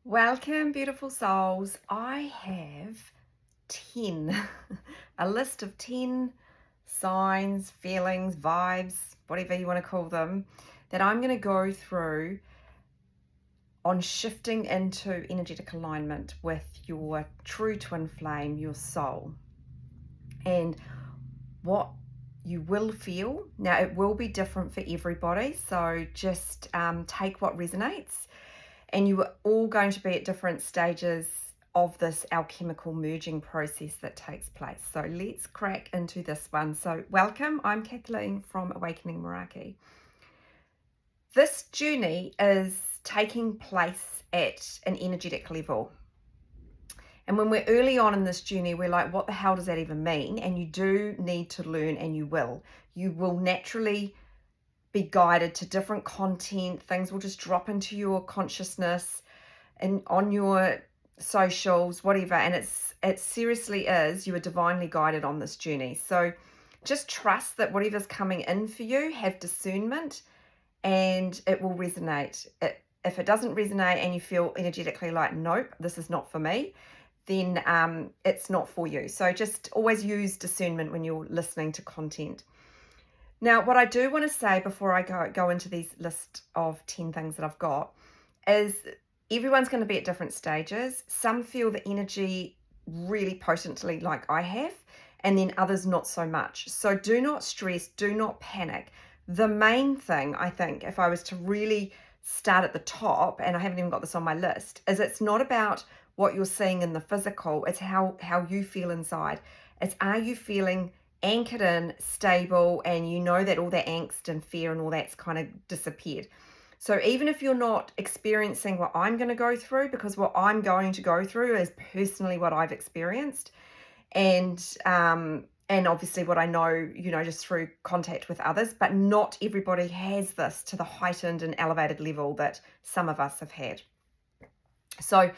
Welcome, beautiful souls. I have 10, a list of 10 signs, feelings, vibes, whatever you want to call them, that I'm going to go through on shifting into energetic alignment with your true twin flame, your soul, and what you will feel. Now, it will be different for everybody, so just take what resonates. And you are all going to be at different stages of this alchemical merging process that takes place. So let's crack into this one. So welcome, I'm Kathleen from Awakening Meraki. This journey is taking place at an energetic level. And when we're early on in this journey, we're like, what the hell does that even mean? And you do need to learn, and you will. You will naturally be guided to different content. Things will just drop into your consciousness and on your socials, whatever. And it seriously is, you are divinely guided on this journey. So just trust that whatever's coming in for you, have discernment, and it will resonate. If it doesn't resonate and you feel energetically like, nope, this is not for me, then it's not for you. So just always use discernment when you're listening to content. Now, what I do want to say before I go into these list of 10 things that I've got is everyone's going to be at different stages. Some feel the energy really potently like I have, and then others not so much. So do not stress, do not panic. The main thing, I think, if I was to really start at the top, and I haven't even got this on my list, is it's not about what you're seeing in the physical, it's how you feel inside. It's, are you feeling anchored in, stable, and you know that all that angst and fear and all that's kind of disappeared. So even if you're not experiencing what I'm going to go through, because what I'm going to go through is personally what I've experienced, and obviously what I know, just through contact with others, but not everybody has this to the heightened and elevated level that some of us have had. So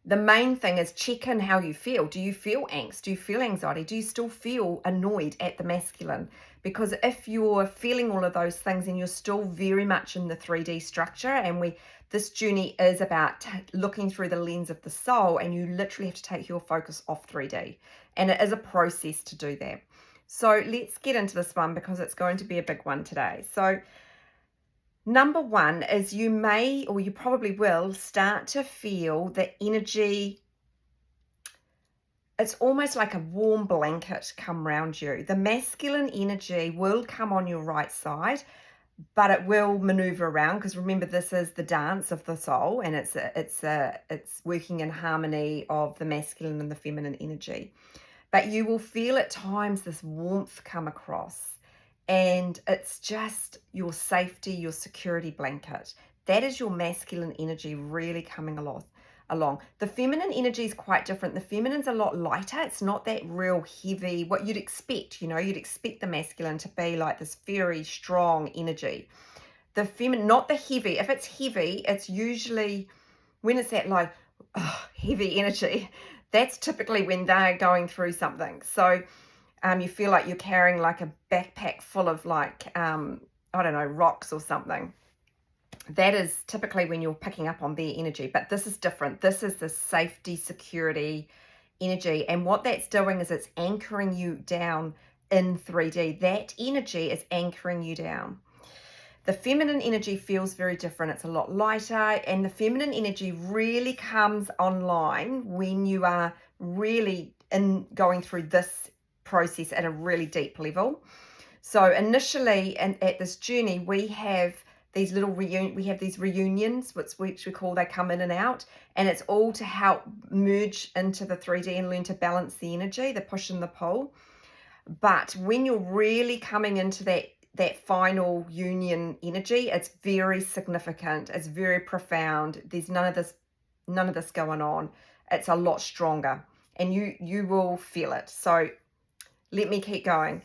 the main thing is check in how you feel. Do you feel angst? Do you feel anxiety? Do you still feel annoyed at the masculine? Because if you're feeling all of those things and you're still very much in the 3D structure, and this journey is about looking through the lens of the soul, and you literally have to take your focus off 3D. And it is a process to do that. So let's get into this one because it's going to be a big one today. So number one is you may, or you probably will, start to feel the energy. It's almost like a warm blanket come around you. The masculine energy will come on your right side, but it will maneuver around, because remember, this is the dance of the soul, and it's working in harmony of the masculine and the feminine energy. But you will feel at times this warmth come across. And it's just your safety, your security blanket. That is your masculine energy really coming along. The feminine energy is quite different. The feminine's a lot lighter. It's not that real heavy, what you'd expect, you'd expect the masculine to be like this very strong energy. The feminine, not the heavy. If it's heavy, it's usually when it's that like heavy energy, that's typically when they're going through something. So you feel like you're carrying like a backpack full of like, I don't know, rocks or something. That is typically when you're picking up on their energy, but this is different. This is the safety, security energy. And what that's doing is it's anchoring you down in 3D. That energy is anchoring you down. The feminine energy feels very different. It's a lot lighter, and the feminine energy really comes online when you are really going through this process at a really deep level. So initially, and at this journey, we have these little reunions, which we call, they come in and out, and it's all to help merge into the 3D and learn to balance the energy, the push and the pull. But when you're really coming into that final union energy, it's very significant, it's very profound. There's none of this going on. It's a lot stronger, and you will feel it. So let me keep going.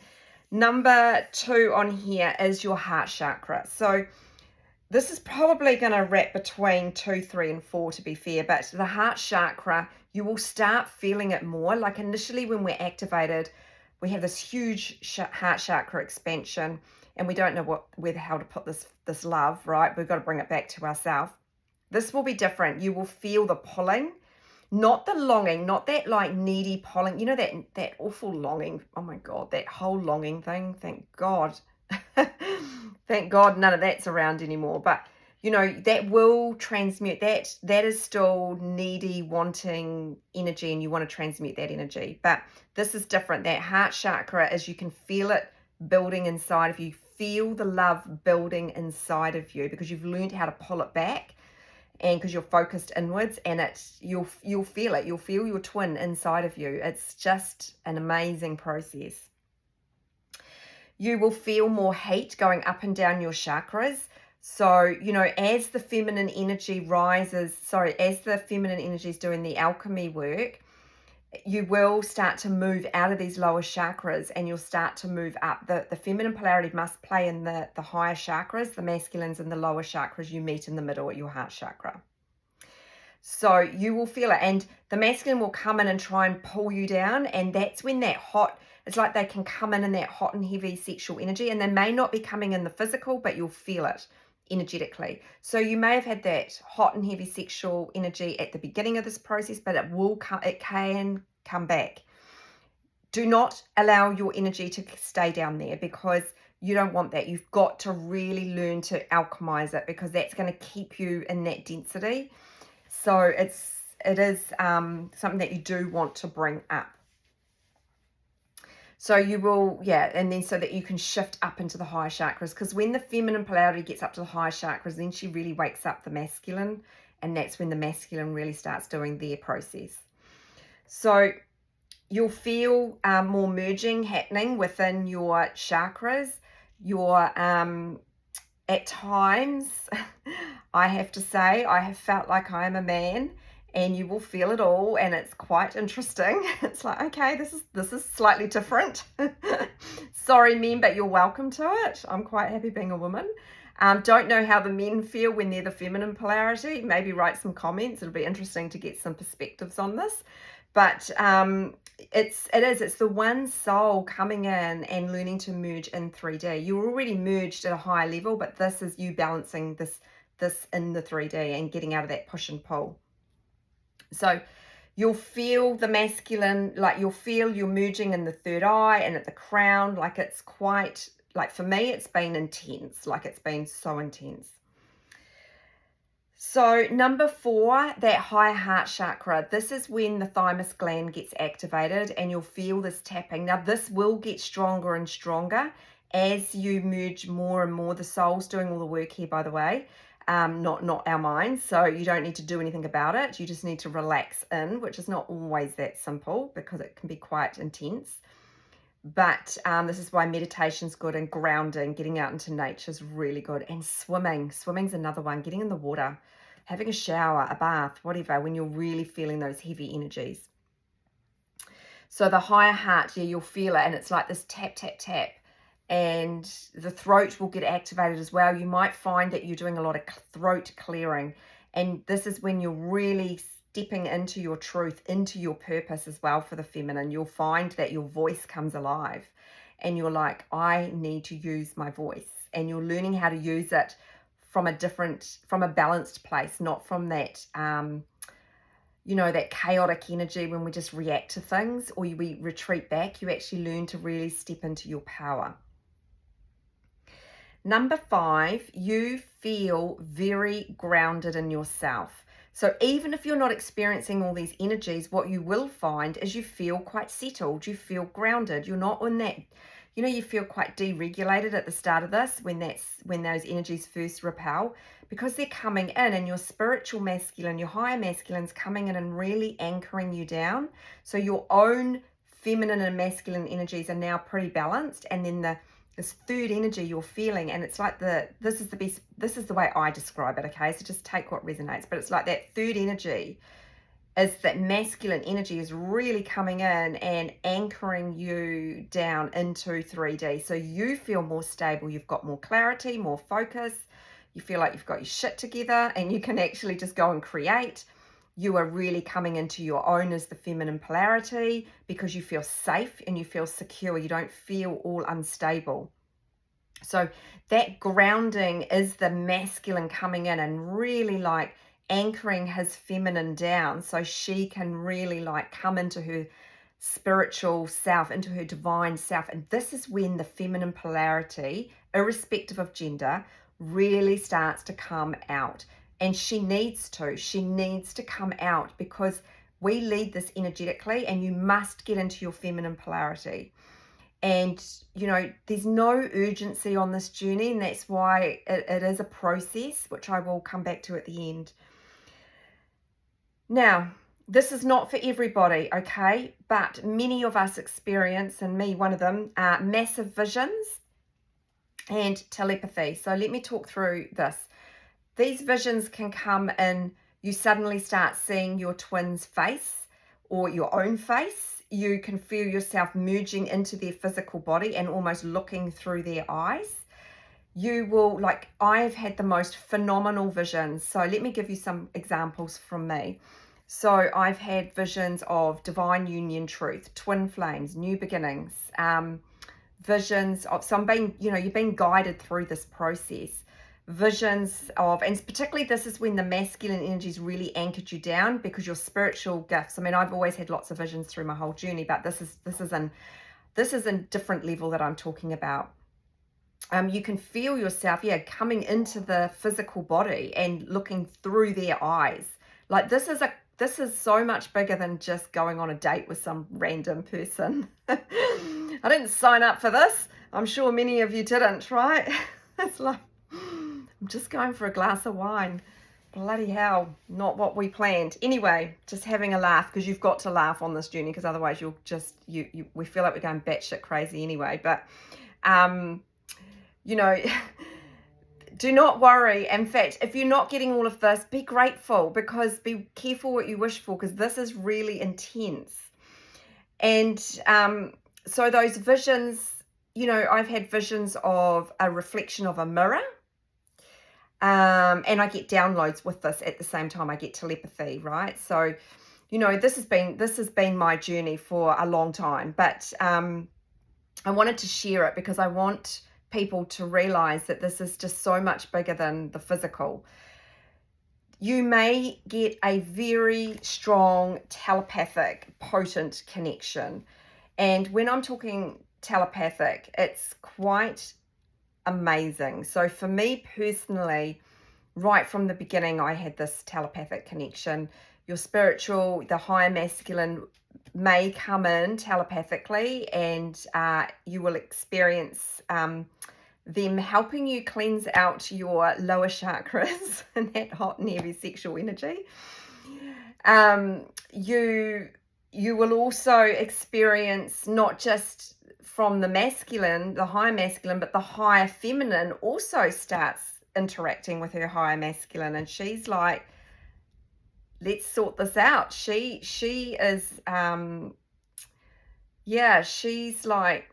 Number 2 on here is your heart chakra. So this is probably going to wrap between 2, 3, and 4, to be fair, but the heart chakra, you will start feeling it more. Like initially when we're activated, we have this huge heart chakra expansion, and we don't know how to put this love, right? We've got to bring it back to ourselves. This will be different. You will feel the pulling, not the longing, not that like needy pulling, you know, that awful longing. Oh my God, that whole longing thing. Thank God. Thank God none of that's around anymore. But you know, that will transmute, that is still needy, wanting energy, and you want to transmute that energy. But this is different. That heart chakra is, you can feel it building inside of you. Feel the love building inside of you because you've learned how to pull it back, and because you're focused inwards, and you'll feel it. You'll feel your twin inside of you. It's just an amazing process. You will feel more heat going up and down your chakras. So, you know, as the feminine energy rises, as the feminine energy is doing the alchemy work, you will start to move out of these lower chakras and you'll start to move up. The feminine polarity must play in the higher chakras, the masculines in the lower chakras. You meet in the middle at your heart chakra. So you will feel it, and the masculine will come in and try and pull you down, and that's when that hot, it's like they can come in that hot and heavy sexual energy, and they may not be coming in the physical, but you'll feel it energetically. So you may have had that hot and heavy sexual energy at the beginning of this process, but it can come back. Do not allow your energy to stay down there, because you don't want that. You've got to really learn to alchemize it, because that's going to keep you in that density. So it is something that you do want to bring up. So you will, and then so that you can shift up into the higher chakras, because when the feminine polarity gets up to the higher chakras, then she really wakes up the masculine, and that's when the masculine really starts doing their process. So you'll feel more merging happening within your chakras. At times, I have to say, I have felt like I am a man, and you will feel it all, and it's quite interesting. It's like, okay, this is slightly different. Sorry, men, but you're welcome to it. I'm quite happy being a woman. Don't know how the men feel when they're the feminine polarity. Maybe write some comments. It'll be interesting to get some perspectives on this. But it's the one soul coming in and learning to merge in 3D. You're already merged at a higher level, but this is you balancing this in the 3D and getting out of that push and pull. So you'll feel the masculine, like you'll feel you're merging in the third eye and at the crown. Like it's quite, like for me, it's been intense. Like it's been so intense. So number 4, that higher heart chakra, this is when the thymus gland gets activated, and you'll feel this tapping. Now this will get stronger and stronger as you merge more and more. The soul's doing all the work here, by the way, not our minds. So you don't need to do anything about it. You just need to relax in, which is not always that simple because it can be quite intense. But this is why meditation's good, and grounding, getting out into nature is really good. And swimming's another one. Getting in the water, having a shower, a bath, whatever, when you're really feeling those heavy energies. So the higher heart, you'll feel it, and it's like this tap, tap, tap. And the throat will get activated as well. You might find that you're doing a lot of throat clearing. And this is when you're really stepping into your truth, into your purpose as well for the feminine. You'll find that your voice comes alive, and you're like, I need to use my voice. And you're learning how to use it from a balanced place, not from that, that chaotic energy when we just react to things or we retreat back. You actually learn to really step into your power. Number 5, you feel very grounded in yourself. So even if you're not experiencing all these energies, what you will find is you feel quite settled. You feel grounded. You're not on that, you feel quite deregulated at the start of this when those energies first repel, because they're coming in, and your spiritual masculine, your higher masculine's coming in and really anchoring you down. So your own feminine and masculine energies are now pretty balanced, and then this third energy you're feeling, and it's like this is the way I describe it, okay? So just take what resonates, but it's like that third energy is that masculine energy is really coming in and anchoring you down into 3D. So you feel more stable, you've got more clarity, more focus, you feel like you've got your shit together, and you can actually just go and create. You are really coming into your own as the feminine polarity, because you feel safe and you feel secure. You don't feel all unstable. So that grounding is the masculine coming in and really like anchoring his feminine down so she can really like come into her spiritual self, into her divine self. And this is when the feminine polarity, irrespective of gender, really starts to come out. And she needs to come out, because we lead this energetically, and you must get into your feminine polarity. And, you know, there's no urgency on this journey, and that's why it is a process, which I will come back to at the end. Now, this is not for everybody, okay? But many of us experience, and me one of them, massive visions and telepathy. So let me talk through this. These visions can come in, you suddenly start seeing your twin's face or your own face. You can feel yourself merging into their physical body and almost looking through their eyes. You will, like, I've had the most phenomenal visions. So let me give you some examples from me. So I've had visions of divine union truth, twin flames, new beginnings, visions of, so I'm being, you know, you're being guided through this process. Visions of, and particularly this is when the masculine energies really anchored you down, because your spiritual gifts, I mean, I've always had lots of visions through my whole journey, but this is a different level that I'm talking about. You can feel yourself, coming into the physical body and looking through their eyes. Like this is so much bigger than just going on a date with some random person. I didn't sign up for this. I'm sure many of you didn't, right? It's like, I'm just going for a glass of wine. Bloody hell, not what we planned. Anyway, just having a laugh, because you've got to laugh on this journey, because otherwise you'll just, we feel like we're going batshit crazy anyway. But, you know, do not worry. In fact, if you're not getting all of this, be grateful, because be careful what you wish for, because this is really intense. And so those visions, you know, I've had visions of a reflection of a mirror. And I get downloads with this at the same time. I get telepathy, right? So, you know, this has been my journey for a long time, but I wanted to share it because I want people to realize that this is just so much bigger than the physical. You may get a very strong telepathic, potent connection. And when I'm talking telepathic, it's quite amazing. So for me personally, right from the beginning, I had this telepathic connection. Your spiritual, the higher masculine may come in telepathically, and you will experience them helping you cleanse out your lower chakras and that hot and heavy sexual energy. You will also experience not just from the masculine, the higher masculine, but the higher feminine also starts interacting with her higher masculine, and she's like, let's sort this out. She is she's like,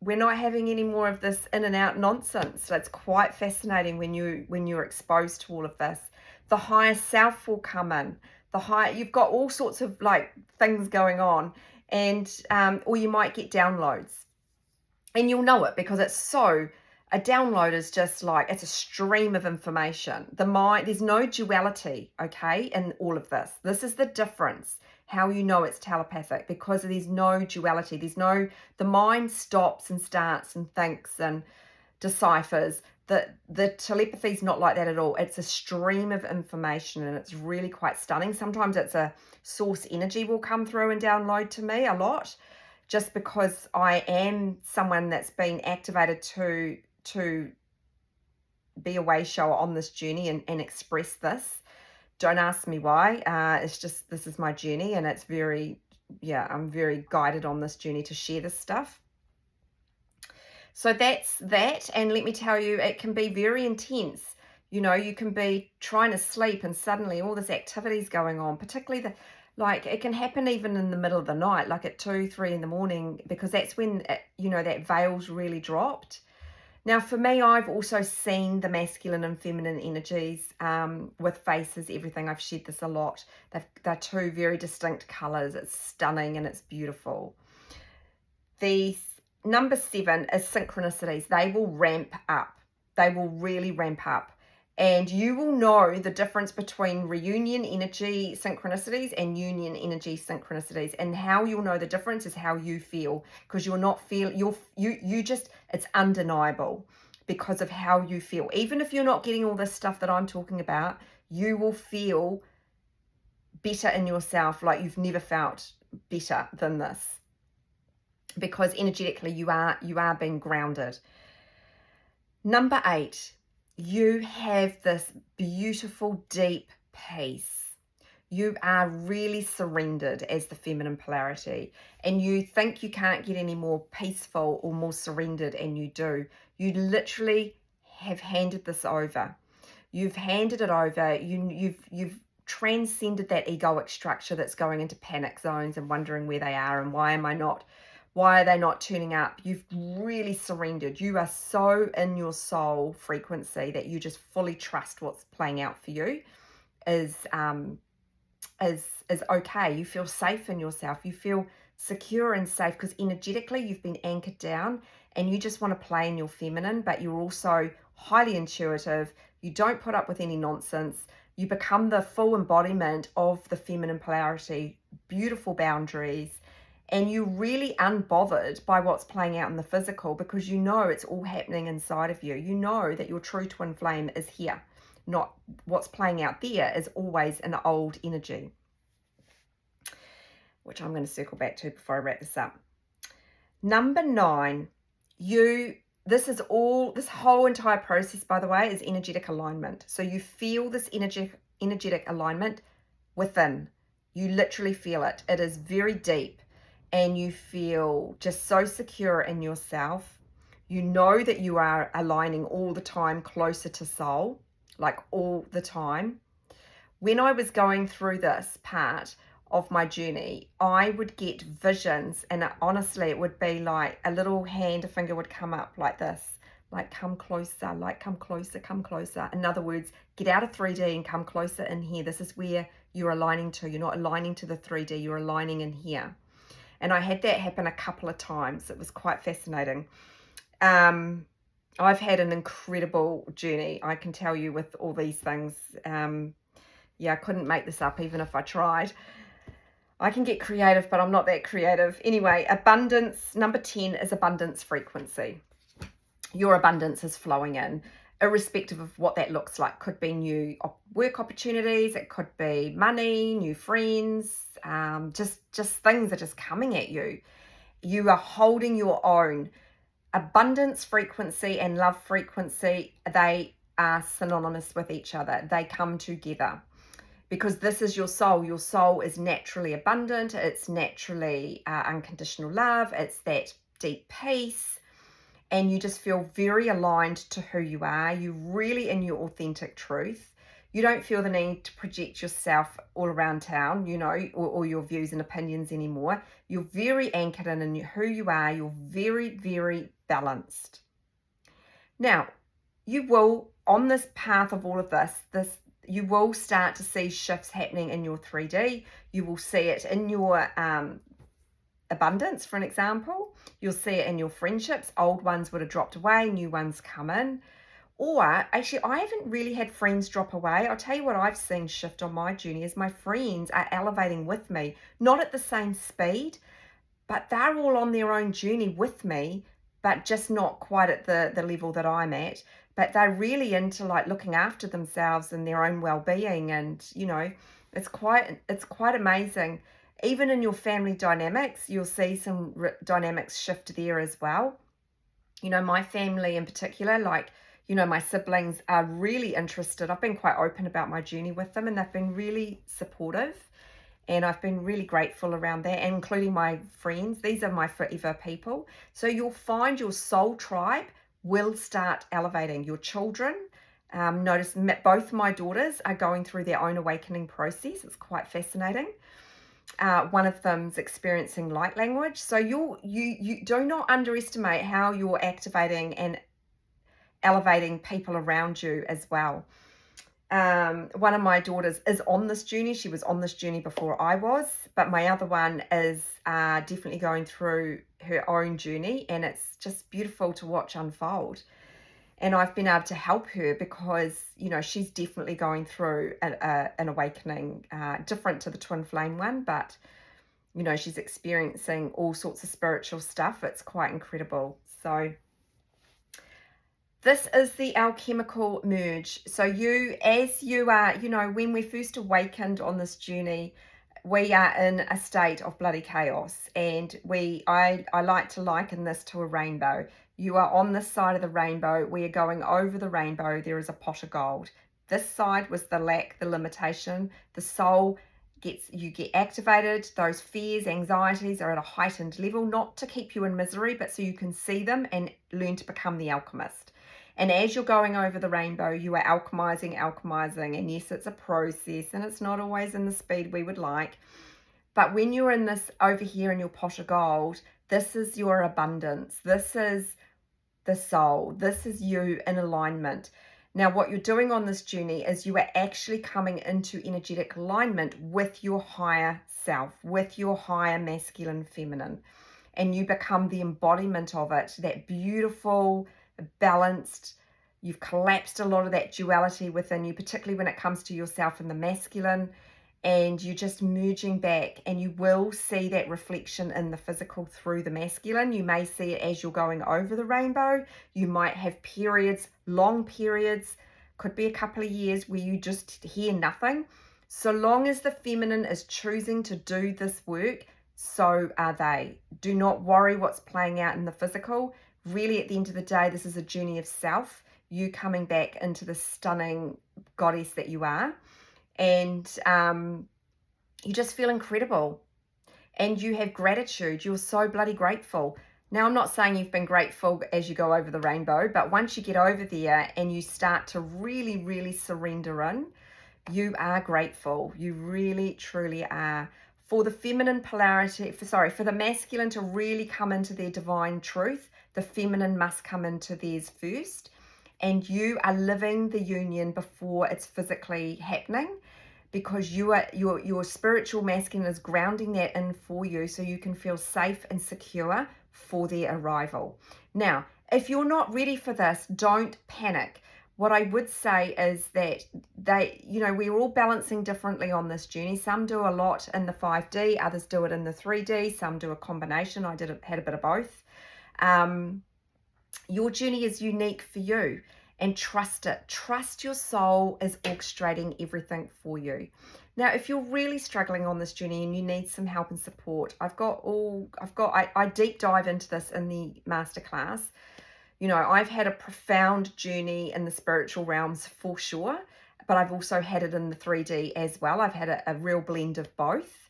we're not having any more of this in and out nonsense. So it's quite fascinating when you're exposed to all of this. The higher self will come in. You've got all sorts of like things going on, and or you might get downloads, and you'll know it because a download is just like, it's a stream of information. The mind, there's no duality, okay, in all of this. This is the difference, how you know it's telepathic, because there's no duality. The mind stops and starts and thinks and deciphers. The telepathy is not like that at all. It's a stream of information, and it's really quite stunning. Sometimes it's a source energy will come through and download to me a lot, just because I am someone that's been activated to be a way shower on this journey and express this. Don't ask me why. It's just, this is my journey, and it's I'm very guided on this journey to share this stuff. So that's that. And let me tell you, it can be very intense. You know, you can be trying to sleep and suddenly all this activity is going on, particularly it can happen even in the middle of the night, like at 2-3 in the morning, because that's when, that veil's really dropped. Now, for me, I've also seen the masculine and feminine energies with faces, everything. I've shared this a lot. They're two very distinct colors. It's stunning and it's beautiful. The number 7 is synchronicities. They will ramp up. They will really ramp up. And you will know the difference between reunion energy synchronicities and union energy synchronicities. And how you'll know the difference is how you feel, because you're not feel you just, it's undeniable because of how you feel. Even if you're not getting all this stuff that I'm talking about, you will feel better in yourself, like you've never felt better than this, because energetically you are being grounded. Number 8, you have this beautiful deep peace. You are really surrendered as the feminine polarity, and you think you can't get any more peaceful or more surrendered, and you do. You literally have handed this over. You've handed it over. You've transcended that egoic structure that's going into panic zones and wondering where they are and why are they not turning up. You've really surrendered. You are so in your soul frequency that you just fully trust what's playing out for you is okay. You feel safe in yourself. You feel secure and safe because energetically you've been anchored down, and you just want to play in your feminine, but you're also highly intuitive. You don't put up with any nonsense. You become the full embodiment of the feminine polarity, beautiful boundaries, and you're really unbothered by what's playing out in the physical, because you know it's all happening inside of you. You know that your true twin flame is here. Not what's playing out there is always an old energy, which I'm going to circle back to before I wrap this up. Number 9, this whole entire process, by the way, is energetic alignment. So you feel this energetic alignment within. You literally feel it. It is very deep, and you feel just so secure in yourself. You know that you are aligning all the time closer to soul, like all the time. When I was going through this part of my journey, I would get visions, and honestly, it would be like a little hand, a finger would come up like this, like come closer, like come closer, come closer. In other words, get out of 3D and come closer in here. This is where you're aligning to. You're not aligning to the 3D, you're aligning in here. And I had that happen a couple of times. It was quite fascinating. I've had an incredible journey, I can tell you, with all these things. I couldn't make this up even if I tried. I can get creative, but I'm not that creative. Anyway, abundance, number 10 is abundance frequency. Your abundance is flowing in, irrespective of what that looks like. Could be new work opportunities, it could be money, new friends, just things are just coming at you. You are holding your own. Abundance frequency and love frequency, they are synonymous with each other. They come together. Because this is your soul. Your soul is naturally abundant. It's naturally unconditional love. It's that deep peace. And you just feel very aligned to who you are. You're really in your authentic truth. You don't feel the need to project yourself all around town, or your views and opinions anymore. You're very anchored in who you are. You're very, very balanced. Now, you will, on this path of all of this, you will start to see shifts happening in your 3D. You will see it in your abundance, for an example. You'll see it in your friendships. Old ones would have dropped away, new ones come in. Or actually, I haven't really had friends drop away. I'll tell you what I've seen shift on my journey is my friends are elevating with me, not at the same speed, but they're all on their own journey with me, but just not quite at the level that I'm at. But they're really into like looking after themselves and their own well-being, and it's quite amazing. Even in your family dynamics, you'll see some dynamics shift there as well. My family in particular, like my siblings are really interested. I've been quite open about my journey with them, and they've been really supportive, and I've been really grateful around that, including my friends. These are my forever people. So you'll find your soul tribe will start elevating. Your children, notice both my daughters are going through their own awakening process. It's quite fascinating. One of them's experiencing light language. So you do not underestimate how you're activating and elevating people around you as well. One of my daughters is on this journey. She was on this journey before I was, but my other one is definitely going through her own journey, and it's just beautiful to watch unfold. And I've been able to help her because, you know, she's definitely going through an awakening, different to the twin flame one, but, you know, she's experiencing all sorts of spiritual stuff. It's quite incredible. So this is the alchemical merge. So as you are, you know, when we're first awakened on this journey, we are in a state of bloody chaos. And I like to liken this to a rainbow. You are on this side of the rainbow. We are going over the rainbow. There is a pot of gold. This side was the lack, the limitation. The soul you get activated. Those fears, anxieties are at a heightened level, not to keep you in misery, but so you can see them and learn to become the alchemist. And as you're going over the rainbow, you are alchemizing. And yes, it's a process and it's not always in the speed we would like. But when you're in this over here in your pot of gold, this is your abundance. This is the soul. This is you in alignment. Now, what you're doing on this journey is you are actually coming into energetic alignment with your higher self, with your higher masculine, feminine. And you become the embodiment of it, that beautiful, balanced. You've collapsed a lot of that duality within you, particularly when it comes to yourself and the masculine, and you're just merging back, and you will see that reflection in the physical through the masculine. You may see it as you're going over the rainbow. You might have periods, long periods, could be a couple of years where you just hear nothing. So long as the feminine is choosing to do this work, so are they. Do not worry what's playing out in the physical. Really, at the end of the day, this is a journey of self, you coming back into the stunning goddess that you are. And you just feel incredible. And you have gratitude. You're so bloody grateful. Now, I'm not saying you've been grateful as you go over the rainbow, but once you get over there and you start to really, really surrender in, you are grateful. You really, truly are. For the feminine polarity, for the masculine to really come into their divine truth, the feminine must come into theirs first. And you are living the union before it's physically happening, because your spiritual masculine is grounding that in for you so you can feel safe and secure for their arrival. Now, if you're not ready for this, don't panic. What I would say is that we're all balancing differently on this journey. Some do a lot in the 5D, others do it in the 3D, some do a combination. I had a bit of both. Your journey is unique for you, and trust it. Trust your soul is orchestrating everything for you. Now, if you're really struggling on this journey and you need some help and support, I deep dive into this in the masterclass. You know, I've had a profound journey in the spiritual realms for sure, but I've also had it in the 3D as well. I've had a real blend of both.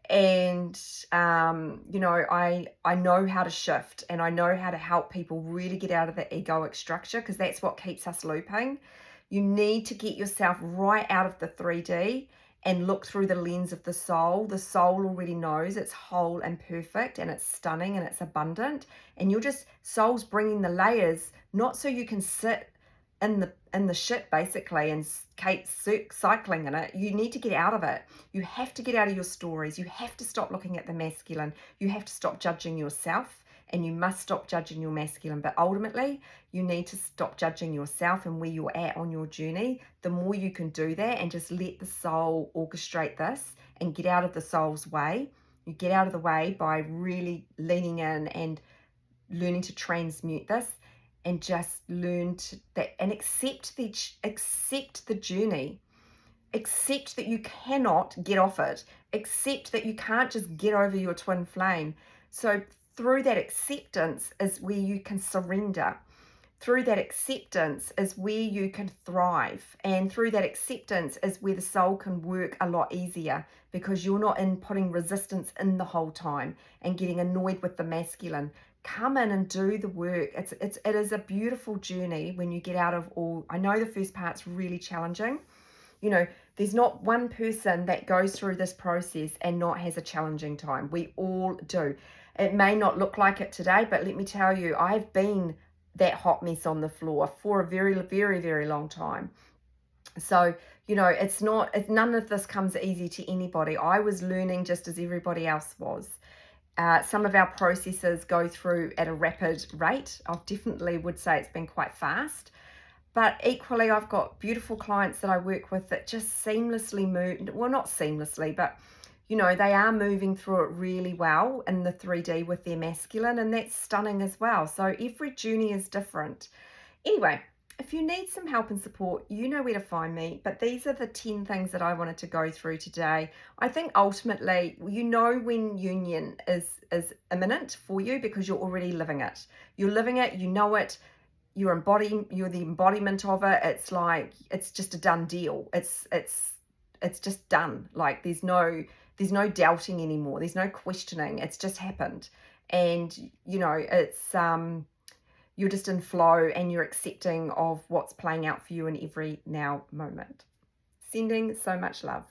And, I know how to shift, and I know how to help people really get out of the egoic structure, because that's what keeps us looping. You need to get yourself right out of the 3D and look through the lens of the soul. The soul already knows it's whole and perfect, and it's stunning and it's abundant. And soul's bringing the layers, not so you can sit in the shit basically and keep cycling in it. You need to get out of it. You have to get out of your stories. You have to stop looking at the masculine. You have to stop judging yourself, and you must stop judging your masculine. But ultimately, you need to stop judging yourself and where you're at on your journey. The more you can do that and just let the soul orchestrate this and get out of the soul's way. You get out of the way by really leaning in and learning to transmute this, and just learn that and accept the journey. Accept that you cannot get off it. Accept that you can't just get over your twin flame. So through that acceptance is where you can surrender. Through that acceptance is where you can thrive. And through that acceptance is where the soul can work a lot easier, because you're not putting resistance in the whole time and getting annoyed with the masculine. Come in and do the work. It is a beautiful journey when you get out of all. I know the first part's really challenging. You know, there's not one person that goes through this process and not has a challenging time. We all do. It may not look like it today, but let me tell you, I've been that hot mess on the floor for a very, very, very long time. So, none of this comes easy to anybody. I was learning just as everybody else was. Some of our processes go through at a rapid rate. I definitely would say it's been quite fast. But equally, I've got beautiful clients that I work with that just seamlessly move, well, not seamlessly, but you know, they are moving through it really well in the 3D with their masculine, and that's stunning as well. So every journey is different. Anyway, if you need some help and support, you know where to find me. But these are the 10 things that I wanted to go through today. I think ultimately, you know when union is imminent for you because you're already living it. You're living it, you know it, you're the embodiment of it. It's like it's just a done deal. It's just done. Like there's no doubting anymore. There's no questioning. It's just happened. And you know, it's you're just in flow and you're accepting of what's playing out for you in every now moment. Sending so much love.